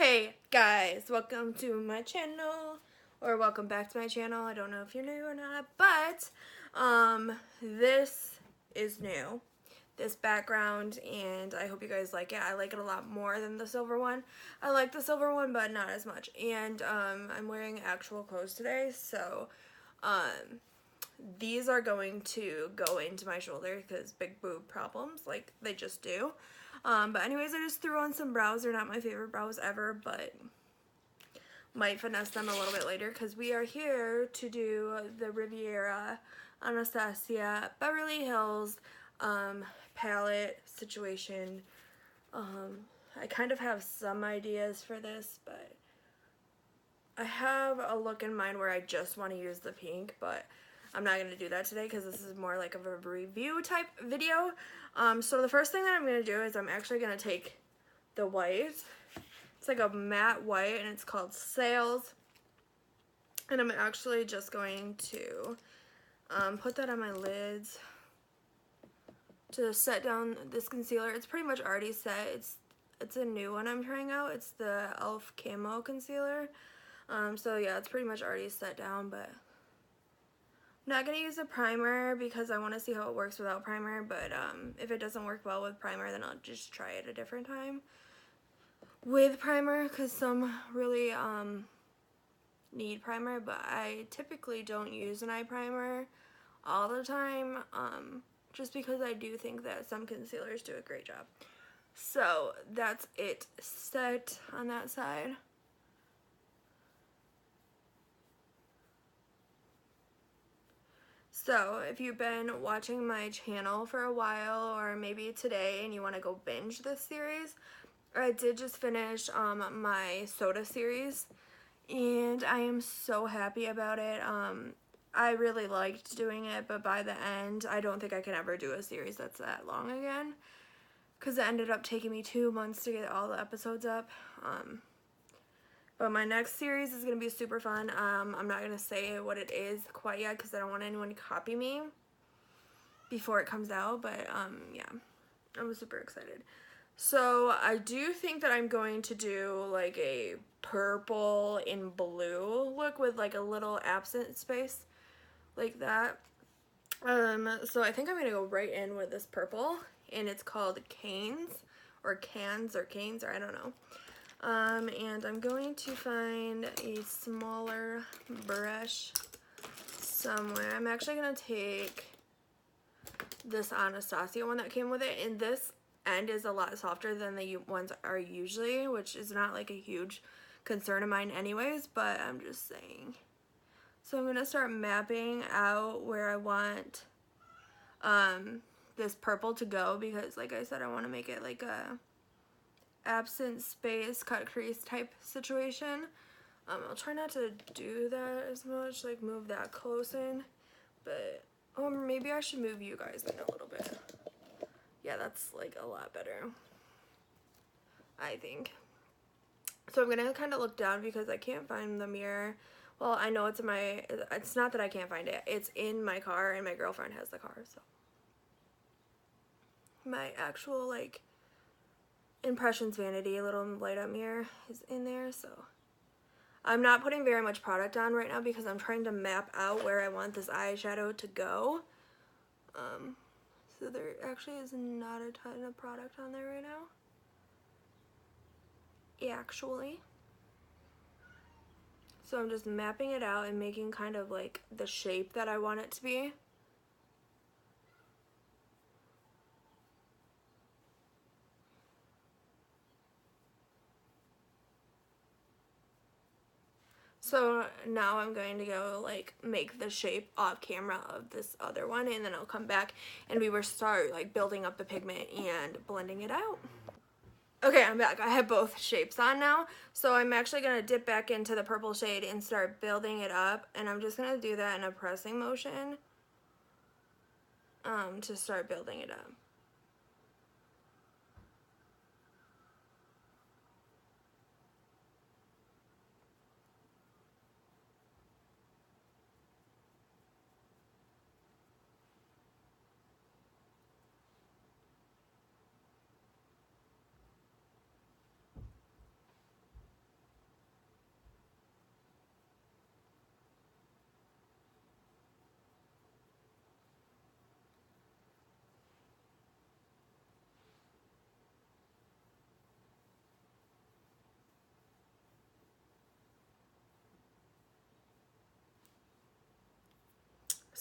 Hey guys, welcome to my channel, or welcome back to my channel. I don't know if you're new or not, but this is new, this background, and I hope you guys like it. I like it a lot more than the silver one. I like the silver one, but not as much. And I'm wearing actual clothes today, so these are going to go into my shoulder because big boob problems, like they just do. But anyways, I just threw on some brows. They're not my favorite brows ever, but might finesse them a little bit later because we are here to do the Rivera, Anastasia, Beverly Hills palette situation. I kind of have some ideas for this, but I have a look in mind where I just want to use the pink, but I'm not going to do that today because this is more like of a review type video. So the first thing that I'm going to do is I'm actually going to take the white. It's like a matte white and it's called Sales. And I'm actually just going to put that on my lids to set down this concealer. It's pretty much already set. It's a new one I'm trying out. It's the e.l.f. Camo Concealer. So yeah, it's pretty much already set down, but I'm not going to use a primer because I want to see how it works without primer, but if it doesn't work well with primer, then I'll just try it a different time with primer, because some really need primer, but I typically don't use an eye primer all the time, just because I do think that some concealers do a great job. So that's it set on that side. So if you've been watching my channel for a while, or maybe today and you want to go binge this series, I did just finish my soda series and I am so happy about it. I really liked doing it, but by the end I don't think I can ever do a series that's that long again, because it ended up taking me 2 months to get all the episodes up. But my next series is going to be super fun. I'm not going to say what it is quite yet because I don't want anyone to copy me before it comes out. But yeah, I'm super excited. So I do think that I'm going to do like a purple and blue look with like a little accent space like that. So I think I'm going to go right in with this purple, and it's called Canes or Cans or Canes, or I don't know. And I'm going to find a smaller brush somewhere. I'm actually going to take this Anastasia one that came with it, and this end is a lot softer than the ones are usually, which is not like a huge concern of mine anyways, but I'm just saying. So I'm going to start mapping out where I want this purple to go, because like I said, I want to make it like a absent space cut crease type situation. I'll try not to do that as much, like move that close in, but maybe I should move you guys in a little bit. Yeah, that's like a lot better, I think. So I'm gonna kind of look down because I can't find the mirror. Well, I know it's not that I can't find it, it's in my car and my girlfriend has the car, so my actual like Impressions Vanity little light up mirror is in there. So I'm not putting very much product on right now because I'm trying to map out where I want this eyeshadow to go. So there actually is not a ton of product on there right now, actually. So I'm just mapping it out and making kind of like the shape that I want it to be. So now I'm going to go like make the shape off camera of this other one, and then I'll come back and we will start like building up the pigment and blending it out. Okay, I'm back. I have both shapes on now. So I'm actually going to dip back into the purple shade and start building it up, and I'm just going to do that in a pressing motion to start building it up.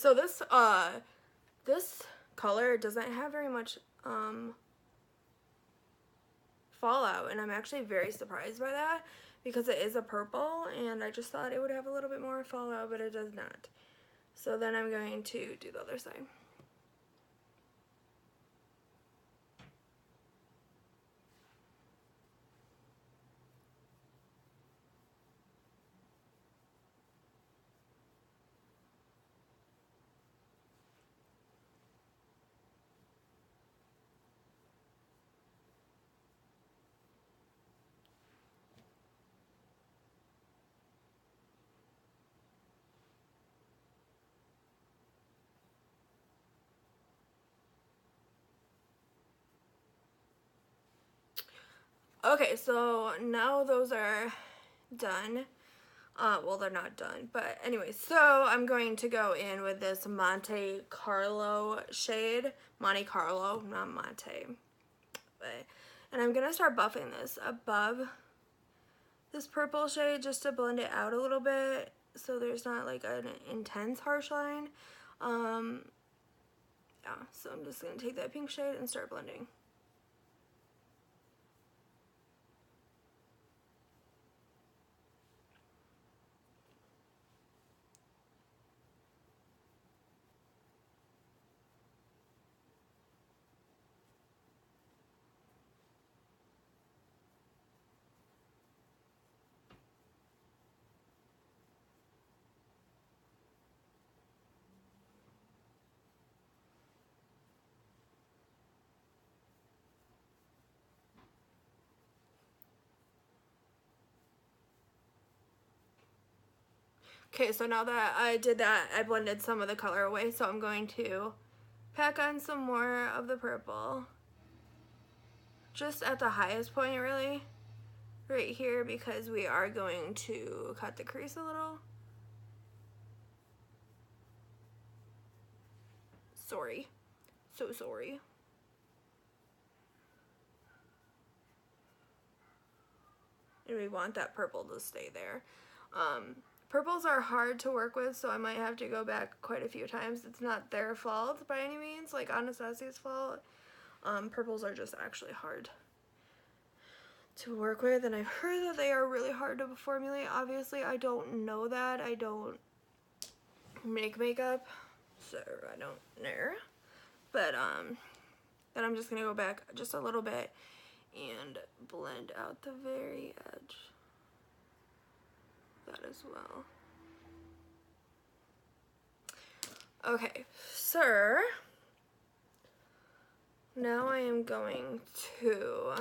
So this color doesn't have very much fallout, and I'm actually very surprised by that because it is a purple and I just thought it would have a little bit more fallout, but it does not. So then I'm going to do the other side. Okay, so now those are done. Well, they're not done, but anyway, so I'm going to go in with this Monte Carlo shade. Monte Carlo, not Monte. And I'm gonna start buffing this above this purple shade just to blend it out a little bit so there's not like an intense harsh line. Yeah, so I'm just gonna take that pink shade and start blending. Okay, so now that I did that, I blended some of the color away, so I'm going to pack on some more of the purple. Just at the highest point, really, right here, because we are going to cut the crease a little. Sorry. So sorry. And we want that purple to stay there. Purples are hard to work with, so I might have to go back quite a few times. It's not their fault by any means, like Anastasia's fault. Purples are just actually hard to work with, and I've heard that they are really hard to formulate. Obviously, I don't know that. I don't make makeup, so I don't know. But then I'm just gonna go back just a little bit and blend out the very edge. That as well. Okay, so now I am going to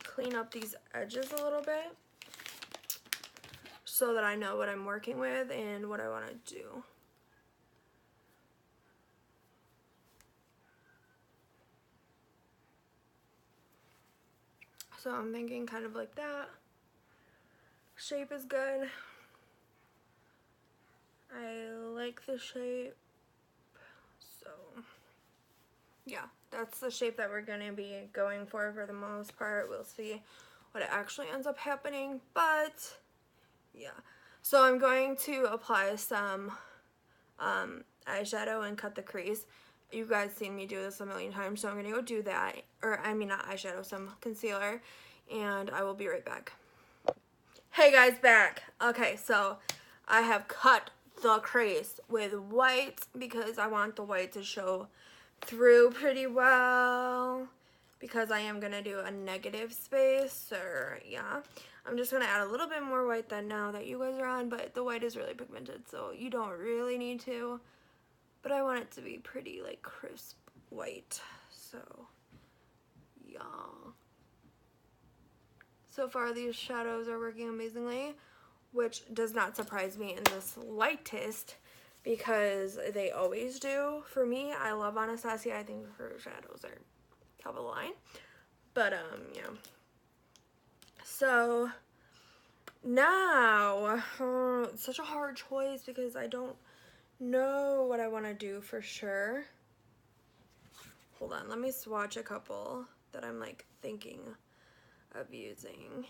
clean up these edges a little bit so that I know what I'm working with and what I want to do. So I'm thinking kind of like that. Shape is good. I like the shape. So yeah, that's the shape that we're gonna be going for the most part. We'll see what actually ends up happening, but yeah. So I'm going to apply some eyeshadow and cut the crease. You guys seen me do this a million times, so I'm gonna go do that. Or I mean not eyeshadow, some concealer, and I will be right back. Hey guys, back. Okay, so I have cut the crease with white because I want the white to show through pretty well because I am gonna do a negative space, or yeah. I'm just gonna add a little bit more white than now that you guys are on, but the white is really pigmented, so you don't really need to. But I want it to be pretty like crisp white, so yeah. So far these shadows are working amazingly, which does not surprise me in this lightest because they always do. For me, I love Anastasia. I think her shadows are top of the line. But yeah. So now it's such a hard choice because I don't know what I want to do for sure. Hold on, let me swatch a couple that I'm like thinking of using.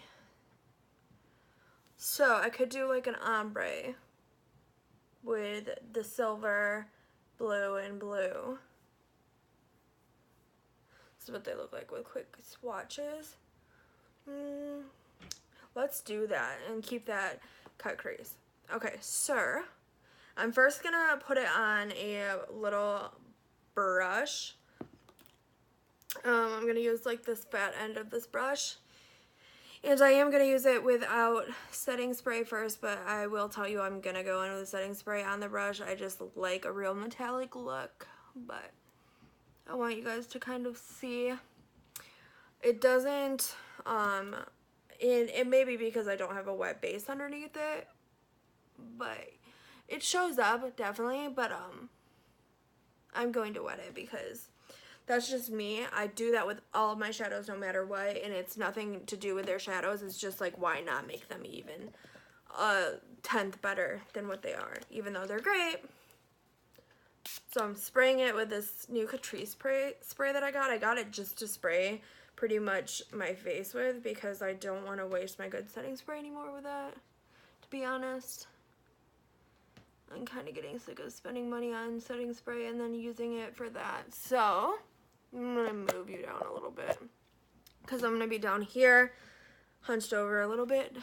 So I could do like an ombre. with the silver, blue, and blue. This is what they look like with quick swatches. Let's do that and keep that cut crease. Okay, so I'm first gonna put it on a little brush. I'm gonna use like this fat end of this brush. And I am going to use it without setting spray first, but I will tell you I'm going to go in with a setting spray on the brush. I just like a real metallic look, but I want you guys to kind of see. It doesn't, it may be because I don't have a wet base underneath it, but it shows up definitely, but I'm going to wet it because that's just me. I do that with all of my shadows no matter what, and it's nothing to do with their shadows. It's just like, why not make them even a tenth better than what they are, even though they're great. So I'm spraying it with this new Catrice spray that I got. I got it just to spray pretty much my face with because I don't want to waste my good setting spray anymore with that, to be honest. I'm kind of getting sick of spending money on setting spray and then using it for that. So I'm going to move you down a little bit because I'm going to be down here, hunched over a little bit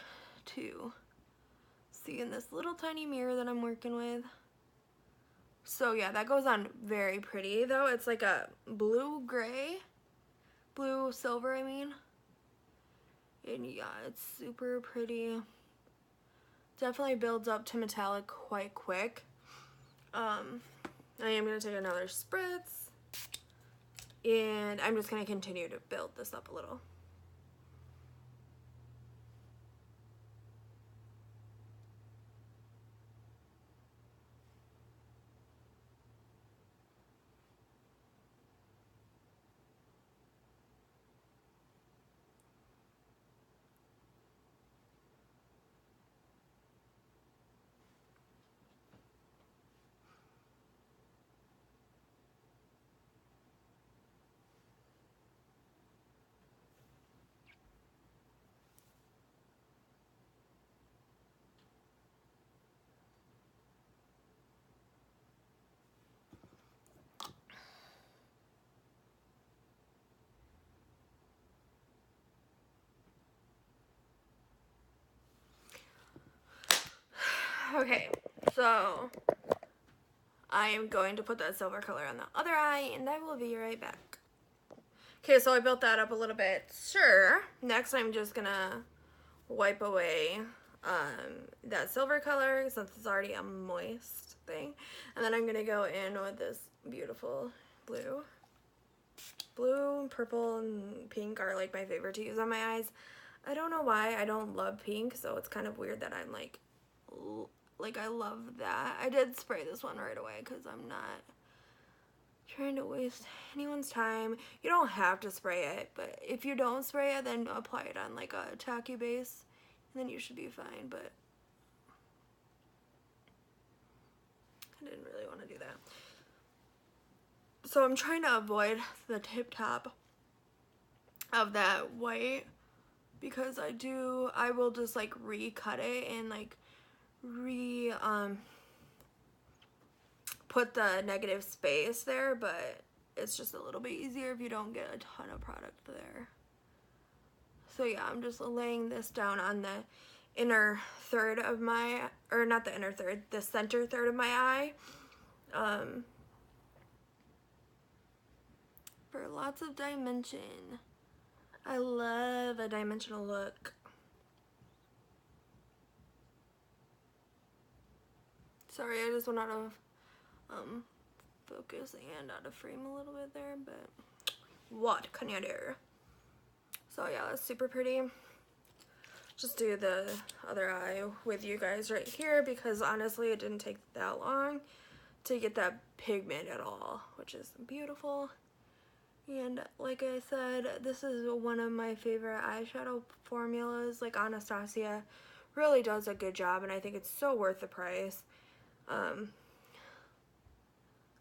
to see in this little tiny mirror that I'm working with. So yeah, that goes on very pretty though. It's like a blue-gray, blue-silver, I mean. And yeah, it's super pretty. Definitely builds up to metallic quite quick. I am going to take another spritz. And I'm just going to continue to build this up a little. Okay, so I am going to put that silver color on the other eye, and I will be right back. Okay, so I built that up a little bit. Sure. Next, I'm just gonna wipe away that silver color since it's already a moist thing, and then I'm gonna go in with this beautiful blue. Blue, purple, and pink are like my favorite to use on my eyes. I don't know why. I don't love pink, so it's kind of weird that I'm like I love that. I did spray this one right away because I'm not trying to waste anyone's time. You don't have to spray it, but if you don't spray it, then apply it on like a tacky base, and then you should be fine, but I didn't really want to do that. So I'm trying to avoid the tip top of that white because I will just like recut it and like put the negative space there, but it's just a little bit easier if you don't get a ton of product there. So yeah, I'm just laying this down on the inner third of my, or not the inner third, the center third of my eye. For lots of dimension. I love a dimensional look. Sorry, I just went out of focus and out of frame a little bit there, but what can you do? So yeah, that's super pretty. Just do the other eye with you guys right here because honestly it didn't take that long to get that pigment at all, which is beautiful. And like I said, this is one of my favorite eyeshadow formulas. Like Anastasia really does a good job, and I think it's so worth the price.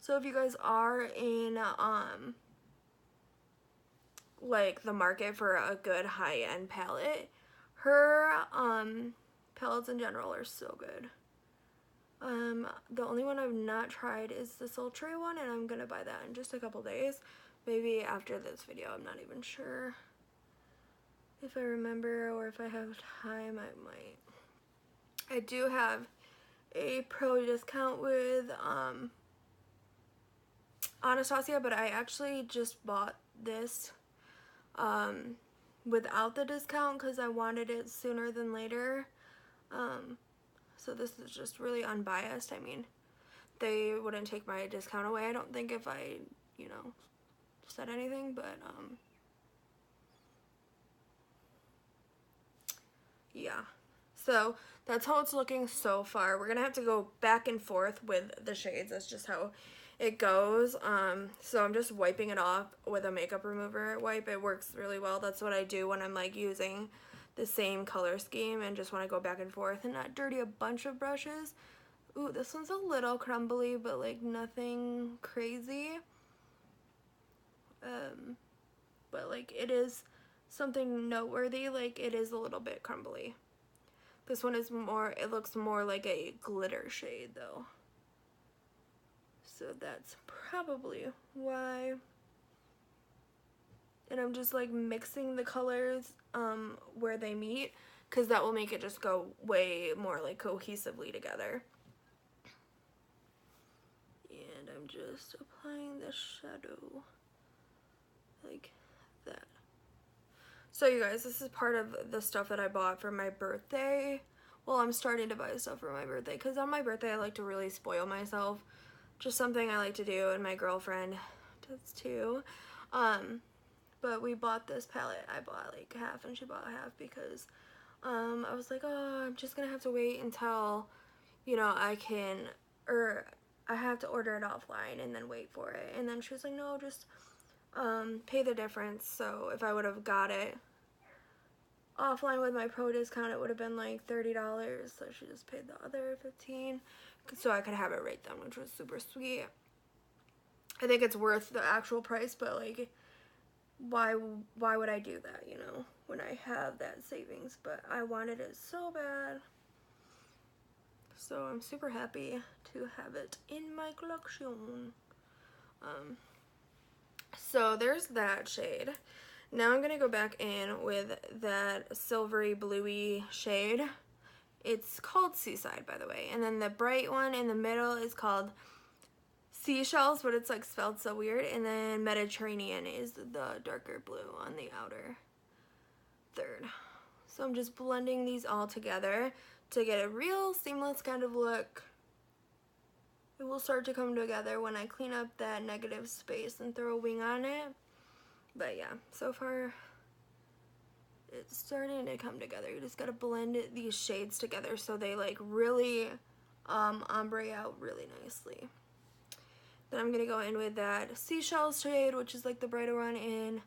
So if you guys are in like the market for a good high-end palette, her palettes in general are so good. The only one I've not tried is the sultry one, and I'm gonna buy that in just a couple days. Maybe after this video, I'm not even sure. If I remember or if I have time, I might. I do have a pro discount with Anastasia, but I actually just bought this without the discount because I wanted it sooner than later. So this is just really unbiased. I mean, they wouldn't take my discount away, I don't think, if I, you know, said anything, but yeah. So that's how it's looking so far. We're gonna have to go back and forth with the shades. That's just how it goes. So I'm just wiping it off with a makeup remover wipe. It works really well. That's what I do when I'm like using the same color scheme and just want to go back and forth and not dirty a bunch of brushes. Ooh, this one's a little crumbly, but like nothing crazy. But like it is something noteworthy. Like it is a little bit crumbly. This one is more, it looks more like a glitter shade though. So that's probably why. And I'm just like mixing the colors where they meet, because that will make it just go way more like cohesively together. And I'm just applying the shadow like that. So you guys, this is part of the stuff that I bought for my birthday. Well, I'm starting to buy stuff for my birthday because on my birthday I like to really spoil myself. Just something I like to do, and my girlfriend does too. But we bought this palette. I bought like half and she bought half because I was like, oh, I'm just gonna have to wait until, you know, I can, or I have to order it offline and then wait for it. And then she was like, no, just pay the difference. So if I would have got it offline with my pro discount, it would have been like $30. So she just paid the other $15 so I could have it right then, which was super sweet. I think it's worth the actual price, but like, why would I do that, you know, when I have that savings? But I wanted it so bad. So I'm super happy to have it in my collection. So there's that shade. Now I'm gonna go back in with that silvery bluey shade. It's called Seaside, by the way. And then the bright one in the middle is called Seashells, but it's like spelled so weird. And then Mediterranean is the darker blue on the outer third. So I'm just blending these all together to get a real seamless kind of look. It will start to come together when I clean up that negative space and throw a wing on it. But yeah, so far it's starting to come together. You just gotta blend these shades together so they like really ombre out really nicely. Then I'm gonna go in with that Seashells shade, which is like the brighter one, and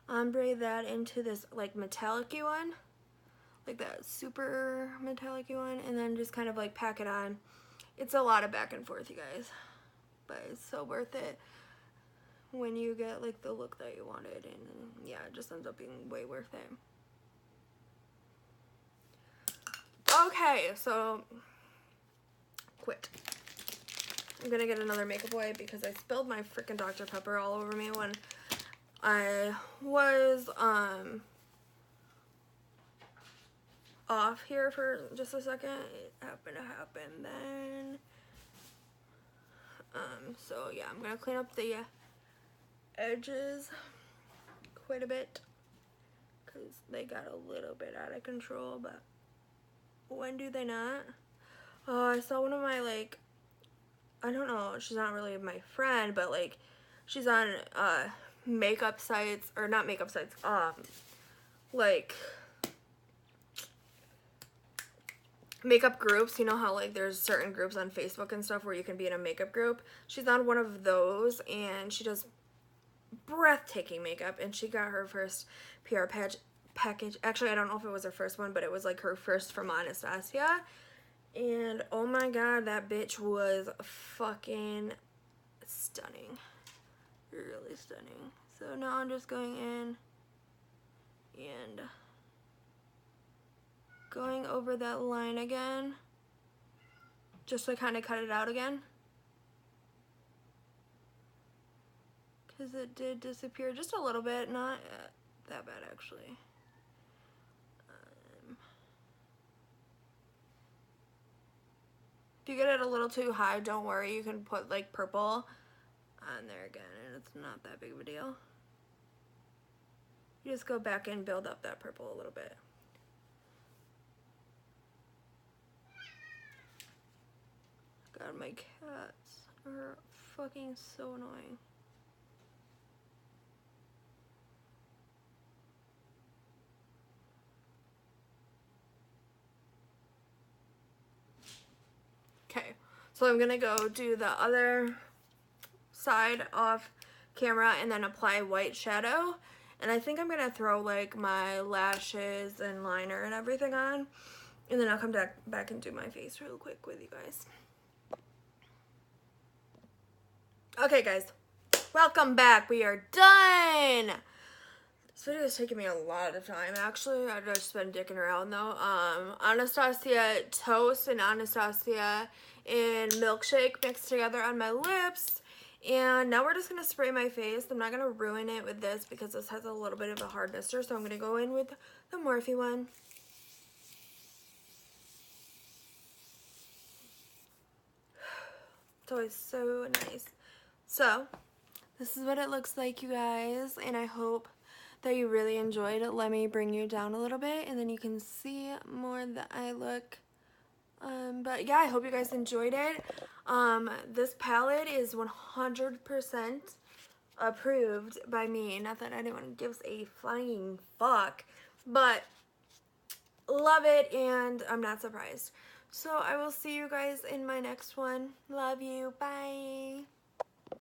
ombre that into this like metallic-y one, like that super metallic-y one, and then just kind of like pack it on. It's a lot of back and forth, you guys, but it's so worth it when you get like the look that you wanted. And yeah, it just ends up being way worth it. Okay, so quit. I'm gonna get another makeup wipe because I spilled my freaking Dr. Pepper all over me when I was off here for just a second. It happened to happen then. So yeah, I'm gonna clean up the edges quite a bit because they got a little bit out of control, but when do they not? Oh, I saw one of my, like, I don't know, she's not really my friend, but like she's on makeup sites, or not makeup sites, like makeup groups. You know how like there's certain groups on Facebook and stuff where you can be in a makeup group? She's on one of those, and she does breathtaking makeup, and she got her first PR package. Actually, I don't know if it was her first one, but it was like her first from Anastasia. And oh my god, that bitch was fucking stunning. Really stunning. So now I'm just going in and going over that line again just to kind of cut it out again. Because it did disappear just a little bit, not that bad actually. If you get it a little too high, don't worry, you can put like purple on there again and it's not that big of a deal. You just go back and build up that purple a little bit. God, my cats are fucking so annoying. Okay, so I'm gonna go do the other side off camera and then apply white shadow. And I think I'm gonna throw like my lashes and liner and everything on. And then I'll come back and do my face real quick with you guys. Okay guys, welcome back. We are done. This video is taking me a lot of time actually. I've just been dicking around though. Anastasia toast and Anastasia in milkshake mixed together on my lips. And now we're just going to spray my face. I'm not going to ruin it with this because this has a little bit of a hard mister. So I'm going to go in with the Morphe one. It's always so nice. So this is what it looks like, you guys. And I hope that you really enjoyed it. Let me bring you down a little bit and then you can see more of the eye look. But yeah, I hope you guys enjoyed it. This palette is 100% approved by me. Not that anyone gives a flying fuck, but love it and I'm not surprised. So I will see you guys in my next one. Love you. Bye.